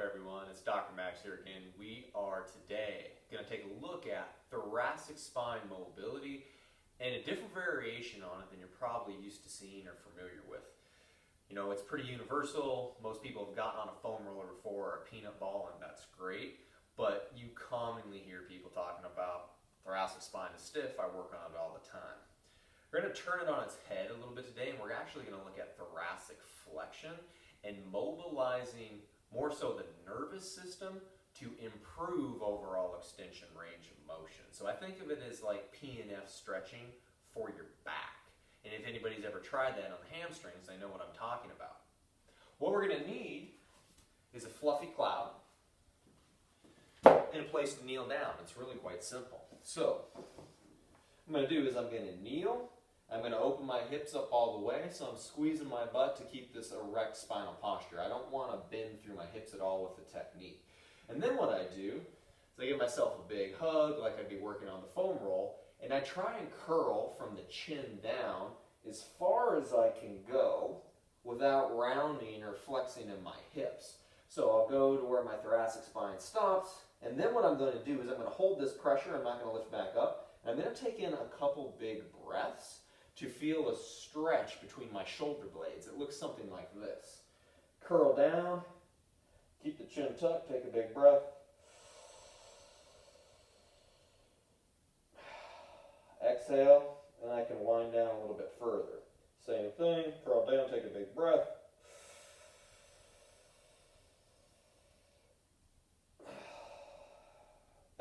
everyone? It's Dr. Max here again. We are today going to take a look at thoracic spine mobility and a different variation on it than you're probably used to seeing or familiar with. You know, it's pretty universal. Most people have gotten on a foam roller before or a peanut ball, and that's great. But you commonly hear people talking about thoracic spine is stiff. I work on it all the time. We're going to turn it on its head a little bit today, and we're actually going to look at thoracic flexion and mobilizing more so the nervous system to improve overall extension range of motion. So I think of it as like PNF stretching for your back. And if anybody's ever tried that on the hamstrings, they know what I'm talking about. What we're going to need is a fluffy cloud and a place to kneel down. It's really quite simple. So what I'm going to do is I'm going to kneel. I'm going to open my hips up all the way, so I'm squeezing my butt to keep this erect spinal posture. I don't want to bend through my hips at all with the technique. And then what I do is I give myself a big hug like I'd be working on the foam roll, and I try and curl from the chin down as far as I can go without rounding or flexing in my hips. So I'll go to where my thoracic spine stops, and then what I'm going to do is I'm going to hold this pressure. I'm not going to lift back up. And I'm going to take in a couple big breaths to feel a stretch between my shoulder blades. It looks something like this. Curl down, keep the chin tucked, take a big breath. Exhale, and I can wind down a little bit further. Same thing, curl down, take a big breath.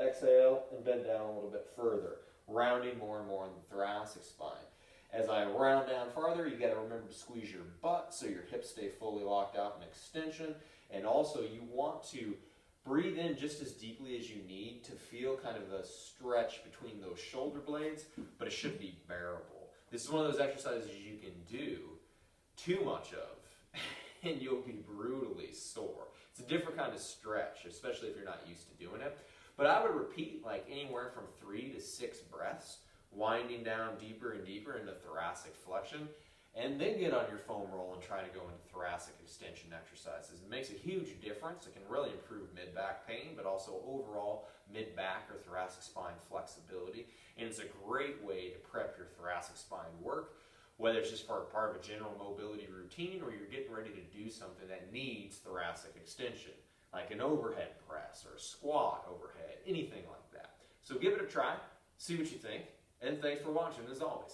Exhale, and bend down a little bit further, rounding more and more in the thoracic spine. As I round down farther, you got to remember to squeeze your butt so your hips stay fully locked out in extension. And also you want to breathe in just as deeply as you need to feel kind of a stretch between those shoulder blades, but it should be bearable. This is one of those exercises you can do too much of and you'll be brutally sore. It's a different kind of stretch, especially if you're not used to doing it. But I would repeat like anywhere from 3 to 6 breaths, winding down deeper and deeper into thoracic flexion, and then get on your foam roll and try to go into thoracic extension exercises. It makes a huge difference. It can really improve mid-back pain, but also overall mid-back or thoracic spine flexibility. And it's a great way to prep your thoracic spine work, whether it's just for part of a general mobility routine or you're getting ready to do something that needs thoracic extension, like an overhead press or a squat overhead, anything like that. So give it a try, see what you think, and thanks for watching as always.